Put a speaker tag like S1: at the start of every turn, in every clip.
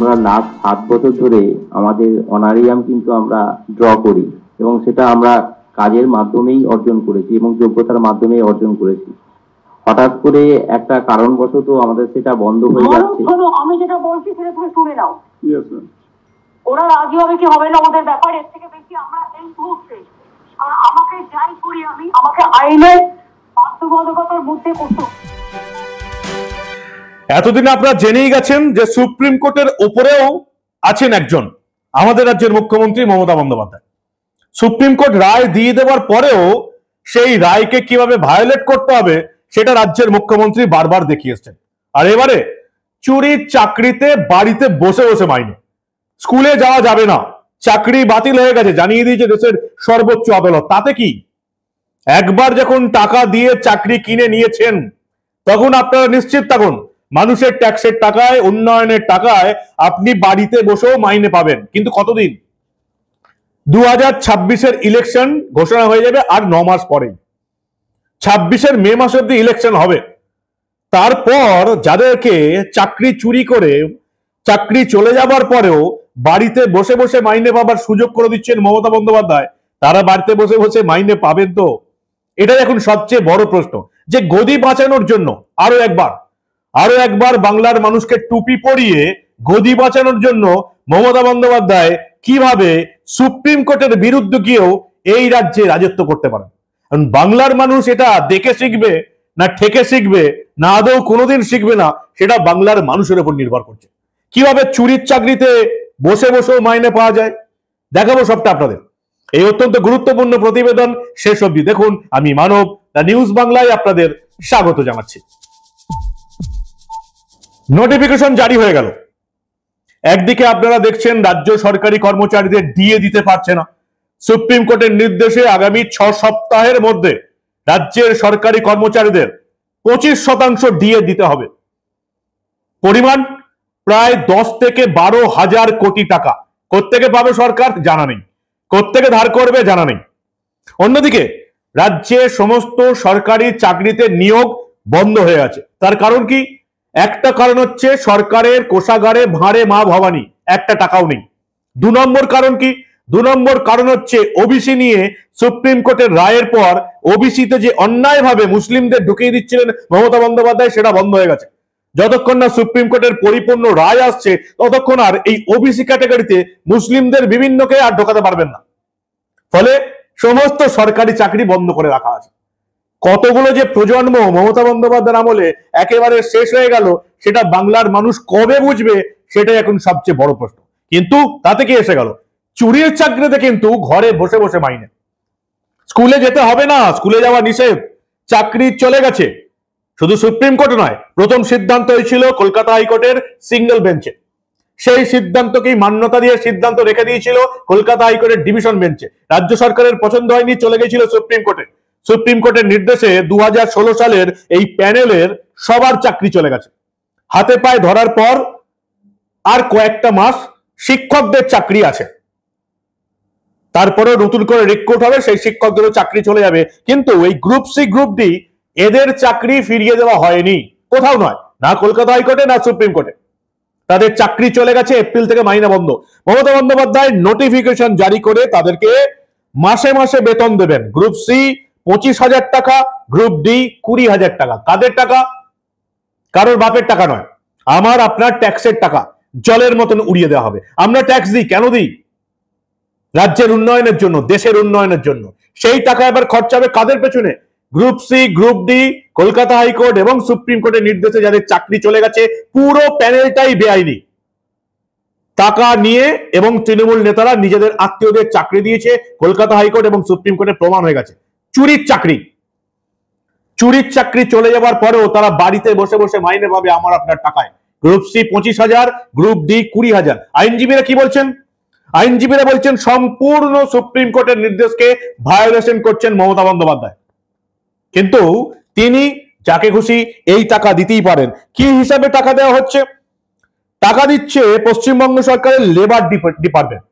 S1: আমরা লাস্ট 7 বছর ধরে আমাদের অনারিয়াম কিন্তু আমরা ড্র করি এবং সেটা আমরা কাজের মাধ্যমেই অর্জন করেছি এবং যোগ্যতার মাধ্যমেই অর্জন করেছি। হঠাৎ করে একটা কারণবশত আমাদের সেটা বন্ধ হয়ে যাচ্ছে।
S2: আমি যেটা বলছি সেটা তুমি শুনে নাও। ওরা রাজি হবে কি হবে না ওদের ব্যাপার, এর থেকে বেশি আমরা এই মুহূর্তে আমাকে যাই করি আমি আমাকে আইনের বাধ্যবাধকতার মধ্যে করতে।
S3: এতদিন আপনারা জেনেই গেছেন যে সুপ্রিম কোর্টের উপরেও আছেন একজন, আমাদের রাজ্যের মুখ্যমন্ত্রী মমতা বন্দ্যোপাধ্যায়। সুপ্রিম কোর্ট রায় দিয়ে দেওয়ার পরেও সেই রায়কে কিভাবে ভায়োলেট করতে হবে সেটা রাজ্যের মুখ্যমন্ত্রী বারবার দেখিয়েছেন। আর এবারে চুরির চাকরিতে বাড়িতে বসে বসে মাইনে, স্কুলে যাওয়া যাবে না, চাকরি বাতিল হয়ে গেছে, জানিয়ে দিয়েছে দেশের সর্বোচ্চ আদালত। তাতে কি, একবার যখন টাকা দিয়ে চাকরি কিনে নিয়েছেন তখন আপনারা নিশ্চিত থাকুন মানুষের ট্যাক্সের টাকায়, উন্নয়নের টাকায় আপনি বাড়িতে বসেও মাইনে পাবেন। কিন্তু কতদিন? 2026-এর ইলেকশন ঘোষণা হয়ে যাবে আর 9 মাস পরেই। 26-এর মে মাস অব্দি ইলেকশন হবে। তারপর যাদেরকে চাকরি চুরি করে চাকরি চলে যাবার পরেও বাড়িতে বসে বসে মাইনে পাবার সুযোগ করে দিচ্ছেন মমতা বন্দ্যোপাধ্যায়, তারা বাড়িতে বসে বসে মাইনে পাবেন তো? এটাই এখন সবচেয়ে বড় প্রশ্ন। যে গদি বাঁচানোর জন্য আরো একবার বাংলার মানুষকে টুপি পরিয়ে গদি বাঁচানোর জন্য মমতা বন্দ্যোপাধ্যায় কিভাবে সুপ্রিম কোর্টের বিরুদ্ধে গিয়েও এই রাজ্যে রাজত্ব করতে পারেন। কারণ বাংলার মানুষ এটা দেখে শিখবে না ঠেকে শিখবে না আদৌ কোনোদিন শিখবে না, সেটা বাংলার মানুষের উপর নির্ভর করছে। কিভাবে চুরির চাকরিতে বসে বসেও মাইনে পাওয়া যায় দেখাবো সবটা আপনাদের। এই অত্যন্ত গুরুত্বপূর্ণ প্রতিবেদন শেষ অবধি দেখুন। আমি মানব, দ্য নিউজ বাংলায় আপনাদের স্বাগত জানাচ্ছি। নোটিফিকেশন জারি হয়ে গেল। একদিকে আপনারা দেখছেন রাজ্য সরকারি কর্মচারীদের ডিএ দিতে পারছে না। সুপ্রিম কোর্টের নির্দেশে আগামী 6 সপ্তাহের মধ্যে রাজ্যের সরকারি কর্মচারীদের 25% ডিএ দিতে হবে। পরিমাণ প্রায় 10 থেকে 12 হাজার কোটি টাকা। কোত্থেকে পাবে সরকার জানা নেই, কোত্থেকে ধার করবে জানা নেই। অন্যদিকে রাজ্যে সমস্ত সরকারি চাকরিতে নিয়োগ বন্ধ হয়ে আছে। তার কারণ কি? একটা কারণ হচ্ছে সরকারের কোষাগারে ভাঁড়ে মা ভবানী, একটা টাকাও নেই। 2 নম্বর কারণ কি? 2 নম্বর কারণ হচ্ছে ওবিসি নিয়ে সুপ্রিম কোর্টের রায়ের পর ওবিসিতে যে অন্যায়ভাবে মুসলিমদের ঢুকিয়ে দিচ্ছিলেন মমতা বন্দ্যোপাধ্যায়, সেটা বন্ধ হয়ে গেছে। যতক্ষণ না সুপ্রিম কোর্টের পরিপূর্ণ রায় আসছে ততক্ষণ আর এই ওবিসি ক্যাটাগরিতে মুসলিমদের বিভিন্নকে আর ঢোকাতে পারবেন না। ফলে সমস্ত সরকারি চাকরি বন্ধ করে রাখা আছে। কতগুলো যে প্রজন্ম মমতা বন্দ্যোপাধ্যায়ের আমলে একেবারে শেষ হয়ে গেল, সেটা বাংলার মানুষ কবে বুঝবে সেটাই এখন সবচেয়ে বড় প্রশ্ন। কিন্তু তাতে কি এসে গেল? চুরির চাকরিতে কিন্তু ঘরে বসে বসে মাইনে। স্কুলে যেতে হবে না, স্কুলে যাওয়া নিষেধ, চাকরি চলে গেছে। শুধু সুপ্রিম কোর্ট নয়, প্রথম সিদ্ধান্ত হয়েছিল কলকাতা হাইকোর্টের সিঙ্গেল বেঞ্চে। সেই সিদ্ধান্তকেই মান্যতা দিয়ে সিদ্ধান্ত রেখে দিয়েছিল কলকাতা হাইকোর্টের ডিভিশন বেঞ্চে। রাজ্য সরকারের পছন্দ হয়নি, চলে গেছিল সুপ্রিম কোর্টে। সুপ্রিম কোর্টের নির্দেশে 2016 সালের এই প্যানেলের সবার চাকরি চলে গেছে। হাতে পায়ে ধরার পর আর কয়েকটা মাস শিক্ষকদের চাকরি আছে, তারপরে নতুন করে রিক্রুট হবে, সেই শিক্ষকদেরও চাকরি চলে যাবে। কিন্তু এই গ্রুপ সি গ্রুপ ডি এদের চাকরি ফিরিয়ে দেওয়া হয়নি, কোথাও নয়, না কলকাতা হাইকোর্টে না সুপ্রিম কোর্টে। তাদের চাকরি চলে গেছে, এপ্রিল থেকে মাইনে বন্ধ। মমতা বন্দ্যোপাধ্যায় নোটিফিকেশন জারি করে তাদেরকে মাসে মাসে বেতন দেবেন। গ্রুপ সি 25,000 টাকা, গ্রুপ ডি 20,000 টাকা। কাদের টাকা? কারোর বাপের টাকা নয়, আমার আপনার ট্যাক্সের টাকা জলের মতন উড়িয়ে দেওয়া হবে। আমরা ট্যাক্স দিই, কেন দিই? রাজ্যের উন্নয়নের জন্য, দেশের উন্নয়নের জন্য। সেই টাকা এবার খরচা হবে কাদের পেছনে? Group C, group D, Kolkata high court supreme সুপ্রিম কোর্টের নির্দেশে যাদের চাকরি চলে গেছে, পুরো প্যানেলটাই বেআইনি। টাকা নিয়ে এবং তৃণমূল নেতারা নিজেদের আত্মীয়দের চাকরি দিয়েছে, কলকাতা হাইকোর্ট এবং সুপ্রিম কোর্টে প্রমাণ হয়ে গেছে। চুরির চাকরি চলে যাবার পরেও তারা বাড়িতে বসে বসে মাইনে পাবে আমার আপনার টাকায়। Group C 25,000, group D 20,000। আইনজীবীরা কি বলছেন? আইনজীবীরা বলছেন সম্পূর্ণ সুপ্রিম কোর্টের নির্দেশকে ভায়োলেশন করছেন মমতা বন্দ্যোপাধ্যায়। কিন্তু তিনি যাকে খুশি এই টাকা দিতেই পারেন। কি হিসাবে টাকা দেওয়া হচ্ছে? টাকা দিচ্ছে পশ্চিমবঙ্গ সরকারের লেবার ডিপার্টমেন্ট।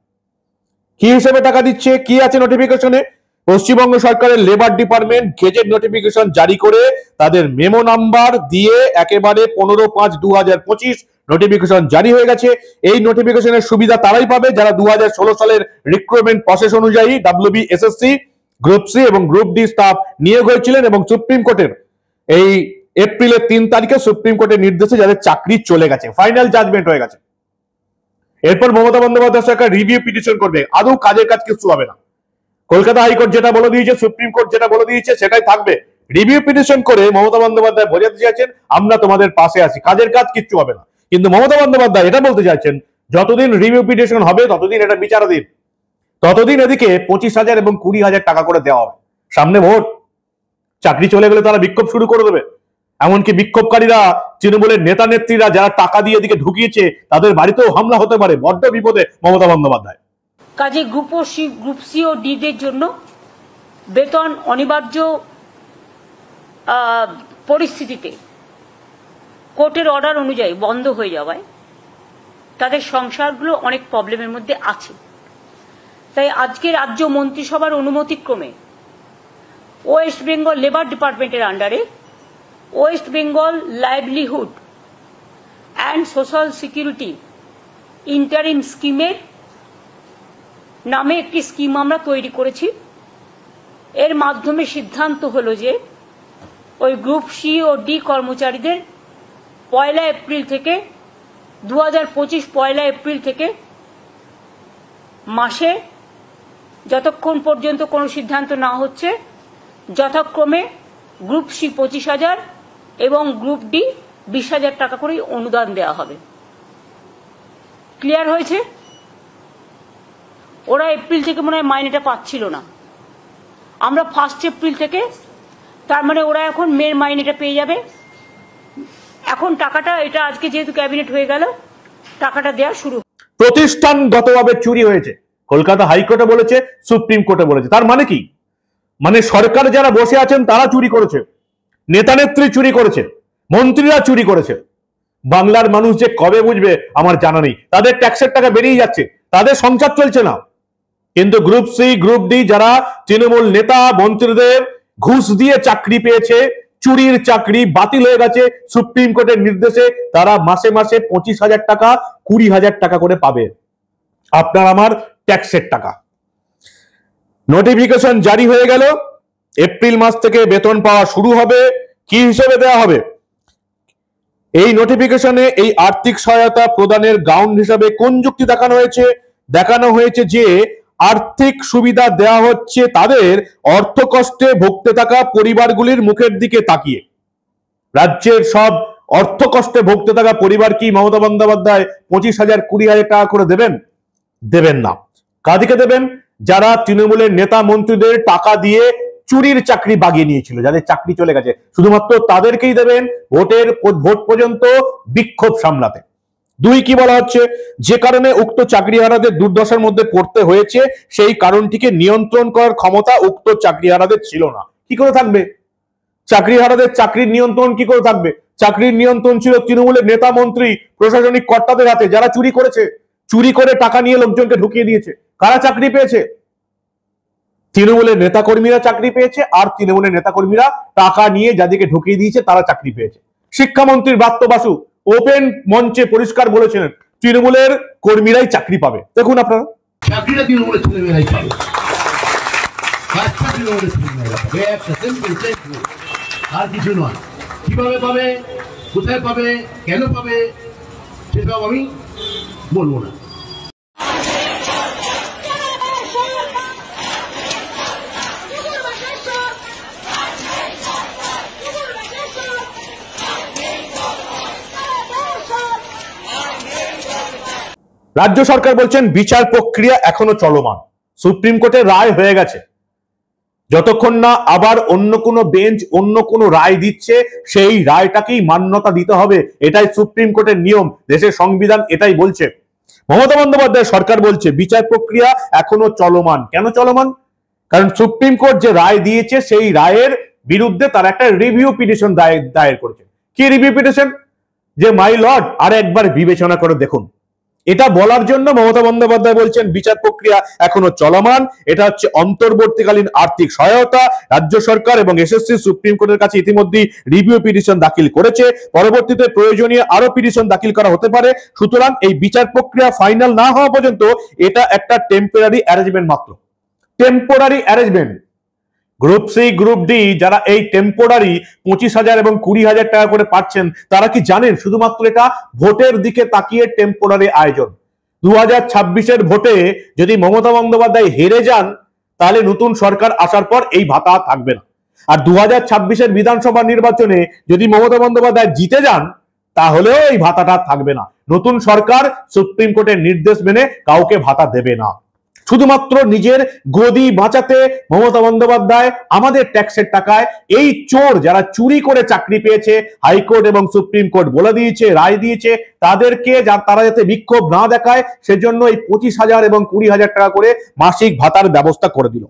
S3: কি হিসেবে টাকা দিচ্ছে? কি আছে নোটিফিকেশনে? পশ্চিমবঙ্গ সরকারের লেবার ডিপার্টমেন্ট গেজেট নোটিফিকেশন জারি করে তাদের মেমো নাম্বার দিয়ে একেবারে 15/5/2025 নোটিফিকেশন জারি হয়ে গেছে। এই নোটিফিকেশনের সুবিধা তারাই পাবে যারা 2016 সালের রিক্রুটমেন্ট প্রসেস অনুযায়ী WBSSC, গ্রুপ সি এবং গ্রুপ ডি স্টাফ নিয়োগ হয়েছিলেন এবং সুপ্রিম কোর্টের এই এপ্রিলের 3 তারিখে সুপ্রিম কোর্টের নির্দেশে যাদের চাকরি চলে গেছে, ফাইনাল জাজমেন্ট হয়ে গেছে। এরপর মমতা বন্দ্যোপাধ্যায় সরকার রিভিউ পিটিশন করবে, আদৌ কাজের কাজ কিছু হবে না। কলকাতা হাইকোর্ট যেটা বলে দিয়েছে, সুপ্রিম কোর্ট যেটা বলে দিয়েছে সেটাই থাকবে। রিভিউ পিটিশন করে মমতা বন্দ্যোপাধ্যায় বোঝাতে চাইছেন আমরা তোমাদের পাশে আছি, কাজের কাজ কিচ্ছু হবে না। কিন্তু মমতা বন্দ্যোপাধ্যায় এটা বলতে চাইছেন যতদিন রিভিউ পিটিশন হবে ততদিন এটা বিচারাধীন, ততদিন এদিকে 25,000 এবং 20,000 টাকা করে দেওয়া হবে। সামনে ভোট, চাকরি চলে গেলে তারা বিক্ষোভ শুরু করে দেবে। এমনকি বিক্ষোভকারীরা, তৃণমূলের নেতা নেত্রীরা যারা টাকা দিয়ে এদিকে ঢুকিয়েছে তাদের বাড়িতেও হামলা হতে পারে। বড্ড বিপদে মমতা বন্দ্যোপাধ্যায়।
S4: কাজে গ্রুপ সি ও ডিদের জন্য বেতন অনিবার্য পরিস্থিতিতে কোর্টের অর্ডার অনুযায়ী বন্ধ হয়ে যাওয়ায় তাদের সংসারগুলো অনেক প্রবলেমের মধ্যে আছে। তাই আজকে রাজ্য মন্ত্রিসভার অনুমতিক্রমে ওয়েস্ট বেঙ্গল লেবার ডিপার্টমেন্টের আন্ডারে West Bengal livelihood and social security interim স্কিমের নামে একটি স্কিম আমরা তৈরি করেছি। এর মাধ্যমে সিদ্ধান্ত হলো যে ওই গ্রুপ সি ও ডি কর্মচারীদের 1 এপ্রিল থেকে 2025 1 এপ্রিল থেকে মাসে যতক্ষণ পর্যন্ত কোনো সিদ্ধান্ত না হচ্ছে যথাক্রমে গ্রুপ সি 25,000 এবং গ্রুপ ডি 20,000 টাকা করে অনুদান দেওয়া হবে। ক্লিয়ার হয়েছে? ওরা এপ্রিল থেকে মনে হয় মাইনেটা পাচ্ছিল না, আমরা 1 এপ্রিল থেকে, তার মানে ওরা এখন মের মাইনেটা পেয়ে যাবে। এখন টাকাটা, এটা আজকে যেহেতু ক্যাবিনেট হয়ে গেল, টাকাটা দেওয়া শুরু।
S3: প্রতিষ্ঠানগতভাবে চুরি হয়েছে, কলকাতা হাইকোর্টে বলেছে, সুপ্রিম কোর্টে বলেছে। তার মানে কি? মানে সরকার যারা বসে আছেন তারা চুরি করেছে, নেতা নেত্রী চুরি করেছে, মন্ত্রীরা চুরি করেছে। বাংলার মানুষ যে কবে বুঝবে আমার জানা নেই। তাদের ট্যাক্সের টাকা বেরিয়ে যাচ্ছে, তাদের সংসার চলছে না। কিন্তু গ্রুপ সি গ্রুপ ডি যারা তৃণমূল নেতা মন্ত্রীদের ঘুষ দিয়ে চাকরি পেয়েছে, চুরির চাকরি বাতিল হয়ে গেছে সুপ্রিম কোর্টের নির্দেশে, তারা মাসে মাসে 25,000 টাকা 20,000 টাকা করে পাবে, আপনার আমার ট্যাক্সের টাকা। নোটিফিকেশন জারি হয়ে গেল, এপ্রিল মাস থেকে বেতন পাওয়া শুরু হবে। কি হিসেবে দেওয়া হবে? এই নোটিফিকেশনে এই আর্থিক সহায়তা প্রদানের গ্রাউন্ড হিসাবে কোন যুক্তি দেখানো হয়েছে? দেখানো হয়েছে যে আর্থিক সুবিধা দেওয়া হচ্ছে তাদের অর্থকষ্টে ভুগতে থাকা পরিবারগুলির মুখের দিকে তাকিয়ে। রাজ্যের সব অর্থকষ্টে ভুগতে থাকা পরিবার কি মমতা বন্দ্যোপাধ্যায় 25,000 20,000 টাকা করে দেবেন? দেবেন না। কাদিকে দেবেন? যারা তৃণমূলের নেতা মন্ত্রীদের টাকা দিয়ে চুরির চাকরি বাগিয়ে নিয়েছিল, যাদের চাকরি চলে গেছে, শুধুমাত্র তাদেরকেই দেবেন ভোট পর্যন্ত বিক্ষোভ সামলাতে। 2, কি বলা হচ্ছে? যে কারণে উক্ত চাকরিহারাদের দুর্দশার মধ্যে পড়তে হয়েছে সেই কারণটিকে নিয়ন্ত্রণ করার ক্ষমতা উক্ত চাকরিহারাদের ছিল না। কি করে থাকবে? চাকরিহারাদের চাকরির নিয়ন্ত্রণ কি করে থাকবে? চাকরির নিয়ন্ত্রণ ছিল তৃণমূলের নেতা মন্ত্রী প্রশাসনিক কর্তাদের হাতে, যারা চুরি করেছে, চুরি করে টাকা নিয়ে লোকজনকে ঢুকিয়ে দিয়েছে। কারা চাকরি পেয়েছে? তৃণমূলের নেতাকর্মীরা চাকরি পেয়েছে, আর তৃণমূলের নেতাকর্মীরা টাকা নিয়ে যাদেরকে ঢুকিয়ে দিয়েছে তারা চাকরি পেয়েছে। শিক্ষামন্ত্রীর ব্রাত্য বাসু ওপেন মঞ্চে পরিষ্কার বলেছিলেন তৃণমূলের কর্মীরাই চাকরি পাবে। দেখুন আপনারা,
S5: চাকরিটা তৃণমূলের ছেলেমেয়েরাই পাবে, তৃণমূলের ছেলেমেয়েরা পাবে, একটা সিম্পল আর কিছু নয়। কিভাবে পাবে, কোথায় পাবে, কেন পাবে, সেসব আমি বলবো না।
S3: রাজ্য সরকার বলছেন বিচার প্রক্রিয়া এখনো চলমান, সুপ্রিম কোর্টের রায় হয়ে গেছে, যতক্ষণ না আবার অন্য কোনো বেঞ্চ অন্য কোনো রায় দিচ্ছে সেই রায়টাকেই মান্যতা দিতে হবে। এটাই সুপ্রিম কোর্টের নিয়ম, দেশের সংবিধান এটাই বলছে। মমতা বন্দ্যোপাধ্যায় সরকার বলছে বিচার প্রক্রিয়া এখনো চলমান। কেন চলমান? কারণ সুপ্রিম কোর্ট যে রায় দিয়েছে সেই রায়ের বিরুদ্ধে তারা একটা রিভিউ পিটিশন দায়ের করেছে। কি রিভিউ পিটিশন? যে মাই লর্ড আর একবার বিবেচনা করে দেখুন, এটা বলার জন্য মমতা বন্দ্যোপাধ্যায় বলছেন বিচার প্রক্রিয়া এখনো চলমান, এটা হচ্ছে অন্তর্বর্তীকালীন আর্থিক সহায়তা। রাজ্য সরকার এবং এসএসসি সুপ্রিম কোর্টের কাছে ইতিমধ্যে রিভিউ পিটিশন দাখিল করেছে, পরবর্তীতে প্রয়োজনীয় আরো পিটিশন দাখিল করা হতে পারে। সুতরাং এই বিচার প্রক্রিয়া ফাইনাল না হওয়া পর্যন্ত এটা একটা টেম্পোরারি অ্যারেঞ্জমেন্ট মাত্র, temporary arrangement. Group C group D যারা এই টেম্পোরারি 25,000 এবং 20,000 টাকা করে পাচ্ছেন, তারা কি জানেন শুধুমাত্র এটা ভোটের দিকে তাকিয়ে টেম্পোরারি আয়োজন। 2026-এর ভোটে যদি মমতা বন্দ্যোপাধ্যায় হেরে যান, তাহলে নতুন সরকার আসার পর এই ভাতা থাকবে না। আর 2026-এর বিধানসভা নির্বাচনে যদি মমতা বন্দ্যোপাধ্যায় জিতে যান, তাহলেও এই ভাতাটা থাকবে না। নতুন সরকার সুপ্রিম কোর্টের নির্দেশ মেনে কাউকে ভাতা দেবে না। শুধুমাত্র নিজের গদি বাঁচাতে মমতা বন্দ্যোপাধ্যায় আমাদের ট্যাক্সের টাকায় এই চোর যারা চুরি করে চাকরি পেয়েছে, হাইকোর্ট এবং সুপ্রিম কোর্ট বলে দিয়েছে, রায় দিয়েছে, তাদেরকে তারা যাতে বিক্ষোভ না দেখায় সেজন্য এই 25,000 এবং 20,000 টাকা করে মাসিক ভাতার ব্যবস্থা করে দিল,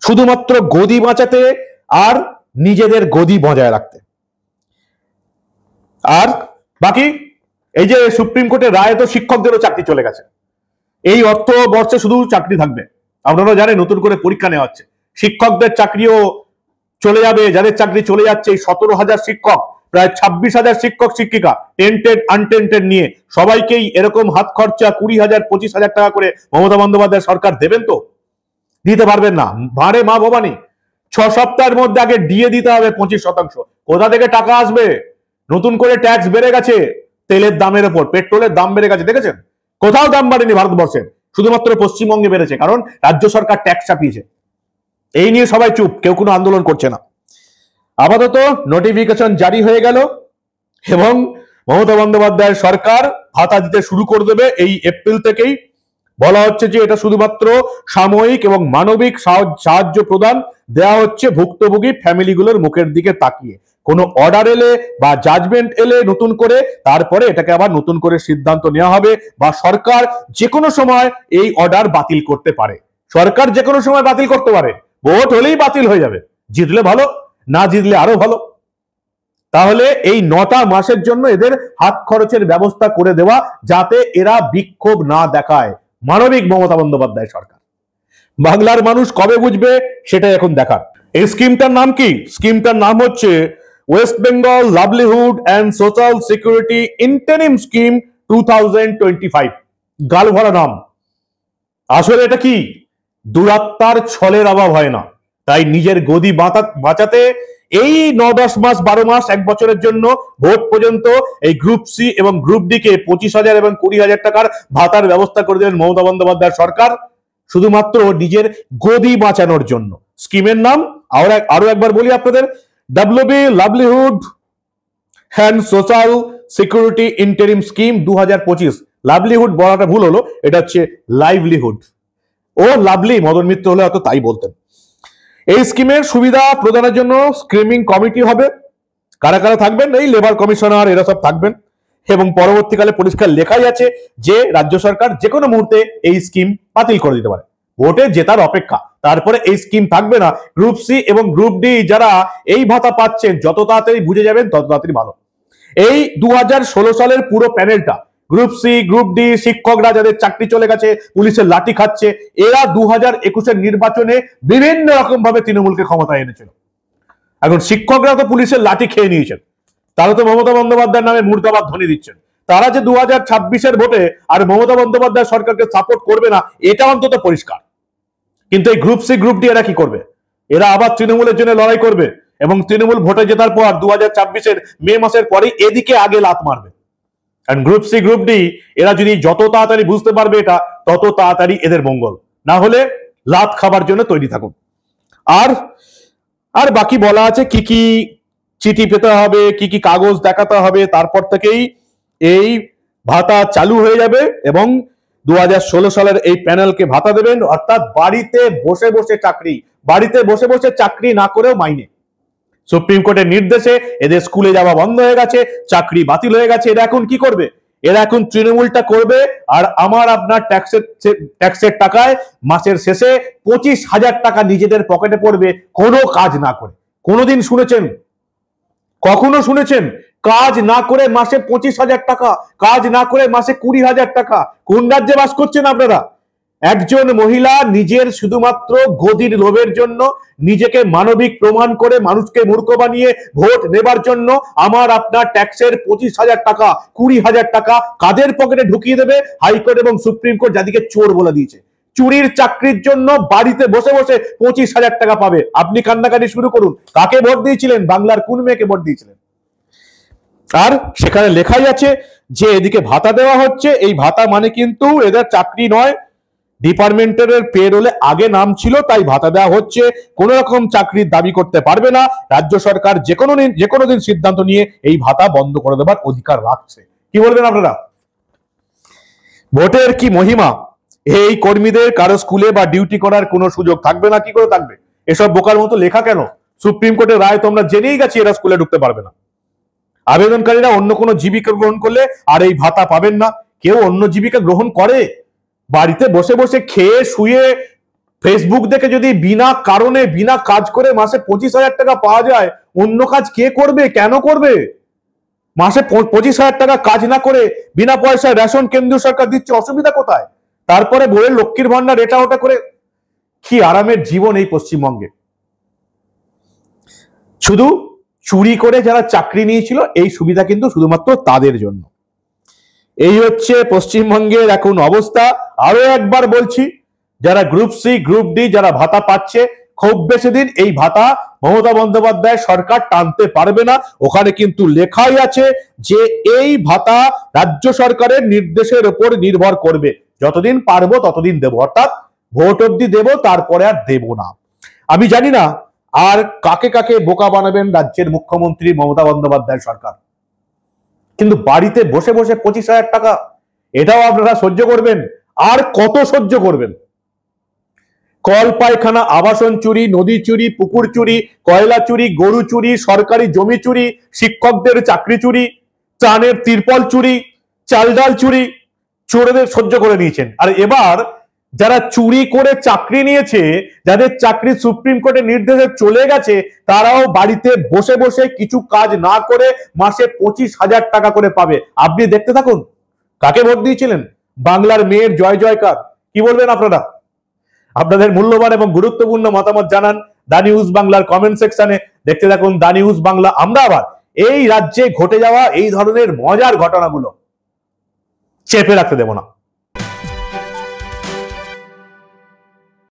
S3: শুধুমাত্র গদি বাঁচাতে আর নিজেদের গদি বজায় রাখতে। আর বাকি এই যে সুপ্রিম কোর্টের রায়, তো শিক্ষকদেরও চাকরি চলে গেছে। এই অর্থ বর্ষে শুধু চাকরি থাকবে, আপনারা জানেন নতুন করে পরীক্ষা নেওয়া হচ্ছে, শিক্ষকদের চাকরিও চলে যাবে। যাদের চাকরি চলে যাচ্ছে এই 17,000 শিক্ষক, প্রায় 26,000 শিক্ষক শিক্ষিকা, টেন্টেড আনটেন্টেড নিয়ে সবাইকেই এরকম হাত খরচা 20,000 25,000 টাকা করে মমতা বন্দ্যোপাধ্যায় সরকার দেবেন? তো দিতে পারবেন না। ভাঁড়ে মা ভবানী, 6 সপ্তাহের মধ্যে আগে ডিএ দিতে হবে 25%। কোথা থেকে টাকা আসবে? নতুন করে ট্যাক্স বেড়ে গেছে তেলের দামের উপর, পেট্রোলের দাম বেড়ে গেছে, দেখেছেন? কোথাও দাম বাড়েনি ভারতবর্ষের, শুধুমাত্র পশ্চিমবঙ্গে বেড়েছে, কারণ রাজ্য সরকার ট্যাক্স চাপিয়েছে। এই নিয়ে সবাই চুপ, কেউ কোনো আন্দোলন করছে না। আপাতত নোটিফিকেশন জারি হয়ে গেল এবং মমতা বন্দ্যোপাধ্যায়ের সরকার ভাতা দিতে শুরু করে দেবে এই এপ্রিল থেকেই। বলা হচ্ছে যে এটা শুধুমাত্র সাময়িক এবং মানবিক সাহায্য প্রদান দেওয়া হচ্ছে ভুক্তভোগী ফ্যামিলিগুলোর মুখের দিকে তাকিয়ে। কোনো অর্ডার এলে বা জাজমেন্ট এলে নতুন করে, তারপরে এটাকে আবার নতুন করে সিদ্ধান্ত নেওয়া হবে, বা সরকার যে কোনো সময় এই অর্ডার বাতিল করতে পারে। সরকার যে কোনো সময় বাতিল করতে পারে, ভোট হলেই বাতিল হয়ে যাবে। জিতলে ভালো, না জিতলে আরো ভালো। তাহলে এই 9টা মাসের জন্য এদের হাত খরচের ব্যবস্থা করে দেওয়া, যাতে এরা বিক্ষোভ না দেখায়। মানবিক মমতা বন্দ্যোপাধ্যায় সরকার। বাংলার মানুষ কবে বুঝবে সেটা এখন দেখার। এই স্কিমটার নাম কি? স্কিমটার নাম হচ্ছে West Bengal livelihood and social security interim scheme 2025। গালভরা নাম। আসলে এটা কি? দুরাত্মার ছলের অভাব হয় না, তাই নিজের গদি বাঁচাতে এই 9-10 মাস 12 মাস 1 বছরের জন্য ভোট পর্যন্ত এই গ্রুপ সি এবং গ্রুপ ডি কে 25,000 এবং 20,000 টাকার ভাতার ব্যবস্থা করে দেবেন মমতা বন্দ্যোপাধ্যায় সরকার, শুধুমাত্র নিজের গদি বাঁচানোর জন্য। স্কিমের নাম আরো একবার বলি আপনাদের, WB livelihood and social security interim scheme 2025। Livelihood বলাটা ভুল হলো, এটা হচ্ছে লাইভলিহুড। ও লাভলি মদন মিত্র হলে হয়তো তাই বলতেন। এই স্কিমের সুবিধা প্রদানের জন্য স্ক্রিমিং কমিটি হবে। কারা কারা থাকবেন? এই লেবার কমিশনার, এরা সব থাকবেন। এবং পরবর্তীকালে পরিষ্কার লেখাই আছে যে রাজ্য সরকার যে কোনো মুহূর্তে এই স্কিম বাতিল করে দিতে পারে। ভোটে জেতার অপেক্ষা, তারপরে এই স্কিম থাকবে না। গ্রুপ সি এবং গ্রুপ ডি যারা এই ভাতা পাচ্ছেন, যত তাড়াতাড়ি বুঝে যাবেন তত তাড়াতাড়ি ভালো। এই 2016 সালের পুরো প্যানেলটা, গ্রুপ সি গ্রুপ ডি শিক্ষকরা যাদের চাকরি চলে গেছে, পুলিশের লাঠি খাচ্ছে, এরা 2021-এর নির্বাচনে বিভিন্ন রকম ভাবে তৃণমূলকে ক্ষমতায় এনেছিল। এখন শিক্ষকরা তো পুলিশের লাঠি খেয়ে নিয়েছেন, তারা তো মমতা বন্দ্যোপাধ্যায়ের নামে মুর্দাবাদ ধ্বনি দিচ্ছেন। তারা যে 2026-এর ভোটে আর মমতা বন্দ্যোপাধ্যায় সরকারকে সাপোর্ট করবে না, এটা অন্তত পরিষ্কার। কিন্তু এই গ্রুপ সি গ্রুপ ডি এরা কি করবে? এরা আবার তৃণমূলের জন্য লড়াই করবে এবং তৃণমূল ভোটে জেতার পর 2026-এর মে মাসের পরে এদিকে আগে লাত মারবে। গ্রুপ সি গ্রুপ ডি এরা যদি যত তাড়াতাড়ি বুঝতে পারবে এটা, তত তাড়াতাড়ি এদের মঙ্গল। না হলে লাত খাবার জন্য তৈরি থাকুন। আর বাকি বলা আছে কি কি চিঠি পেতে হবে, কি কি কাগজ দেখাতে হবে, তারপর থেকেই এই ভাতা চালু হয়ে যাবে এবং 2016 সালের এই প্যানেলকে ভাতা দেবেন। অর্থাৎ বাড়িতে বসে বসে চাকরি না করেও মাইনে। সুপ্রিম কোর্টের নির্দেশে এদের স্কুলে যাওয়া বন্ধ হয়ে গেছে, চাকরি বাতিল হয়ে গেছে। এরা এখন কি করবে? এরা এখন তৃণমূলটা করবে, আর আমার আপনার ট্যাক্সের টাকায় মাসের শেষে 25,000 টাকা নিজেদের পকেটে পড়বে কোনো কাজ না করে। কোনোদিন শুনেছেন, কখনো শুনেছেন কাজ না করে মাসে 25,000 টাকা, কাজ না করে মাসে 20,000 টাকা। কোন রাজ্যে বাস করছেন আপনারা? একজন মহিলা নিজের শুধুমাত্র গদির লোভের জন্য, নিজেকে মানবিক প্রমাণ করে মানুষকে মূর্খ বানিয়ে ভোট নেবার জন্য আমার আপনার ট্যাক্সের 25,000 টাকা 20,000 টাকা কাদের পকেটে ঢুকিয়ে দেবে হাইকোর্ট এবং সুপ্রিম কোর্ট, যাদিকে চোর বলে দিয়েছে। চুরির চাকরির জন্য বাড়িতে বসে বসে 25,000 টাকা পাবে। আপনি কান্নাকাটি শুরু করুন। কাকে ভোট দিয়েছিলেন? বাংলার কোন মেয়েকে ভোট দিয়েছিলেন? আর সেখানে লেখাই আছে যে এদিকে ভাতা দেওয়া হচ্ছে। এই ভাতা মানে কিন্তু এদের চাকরি নয়, ডিপার্টমেন্টের পেরোলে আগে নাম ছিল তাই ভাতা দেওয়া হচ্ছে। কোন রকম চাকরির দাবি করতে পারবে না। রাজ্য সরকার যে কোনো দিন সিদ্ধান্ত নিয়ে এই ভাতা বন্ধ করে দেবার অধিকার রাখছে। কি বলবেন আপনারা? ভোটের কি মহিমা! এই কর্মীদের কারো স্কুলে বা ডিউটি করার কোনো সুযোগ থাকবে না। কি করে থাকবে? এসব বোকার মতো লেখা কেন? সুপ্রিম কোর্টের রায় তোমরা জেনেই গেছি এরা স্কুলে ঢুকতে পারবে না। আবেদনকারীরা অন্য কোনো জীবিকা গ্রহণ করলে আর এই ভাতা পাবেন না। কেউ অন্য জীবিকা গ্রহণ করে? বাড়িতে বসে বসে খেয়ে শুয়ে ফেসবুক দেখে যদি বিনা কারণে বিনা কাজ করে মাসে 25,000 টাকা পাওয়া যায়, অন্য কাজ কে করবে? কেন করবে? মাসে 25,000 টাকা কাজ না করে বিনা পয়সায় রেশন কেন্দ্রীয় সরকার দিচ্ছে, অসুবিধা কোথায়? তারপরে বইয়ের লক্ষ্মীর ভান্ডার এটা ওটা করে কি আরামের জীবন এই পশ্চিমবঙ্গে। শুধু চুরি করে যারা চাকরি নিয়েছিল এই সুবিধা কিন্তু শুধুমাত্র তাদের জন্য। এই হচ্ছে পশ্চিমবঙ্গের এখন অবস্থা। আরো একবার বলছি, যারা গ্রুপ সি গ্রুপ ডি যারা ভাতা পাচ্ছে, খুব বেশি দিন এই ভাতা মমতা বন্দ্যোপাধ্যায় সরকার টানতে পারবে না। ওখানে কিন্তু লেখাই আছে যে এই ভাতা রাজ্য সরকারের নির্দেশের উপর নির্ভর করবে। যতদিন পারবো ততদিন দেবো, অর্থাৎ ভোট অব্দি দেবো, তারপরে আর দেবো না। আমি জানি না আর কাকে কাকে বোকা বানাবেন রাজ্যের মুখ্যমন্ত্রী মমতা বন্দ্যোপাধ্যায় সরকার, কিন্তু বাড়িতে বসে বসে 25,000 টাকা, এটাও আপনারা সহ্য করবেন? আর কত সহ্য করবেন? কল পায়খানা, আবাসন চুরি, নদী চুরি, পুকুর চুরি, কয়লা চুরি, গরু চুরি, সরকারি জমি চুরি, শিক্ষকদের চাকরি চুরি, ত্রাণের তিরপল চুরি, চাল ডাল চুরি, চোরদের সহ্য করে নিয়েছেন। আর এবার যারা চুরি করে চাকরি নিয়েছে, যাদের চাকরি সুপ্রিম কোর্টের নির্দেশে চলে গেছে, তারাও বাড়িতে বসে বসে কিছু কাজ না করে মাসে 25,000 টাকা করে পাবে। আপনি দেখতে থাকুন। কাকে ভোট দিয়েছিলেন? বাংলার মেয়ের জয় জয়কার। কি বলবেন আপনারা? আপনাদের মূল্যবান এবং গুরুত্বপূর্ণ মতামত জানান দা নিউজ বাংলার কমেন্ট সেকশনে। দেখতে থাকুন দা নিউজ বাংলা। আমরা আবার এই রাজ্যে ঘটে যাওয়া এই ধরনের মজার ঘটনাগুলো চেপে রাখতে দেব না।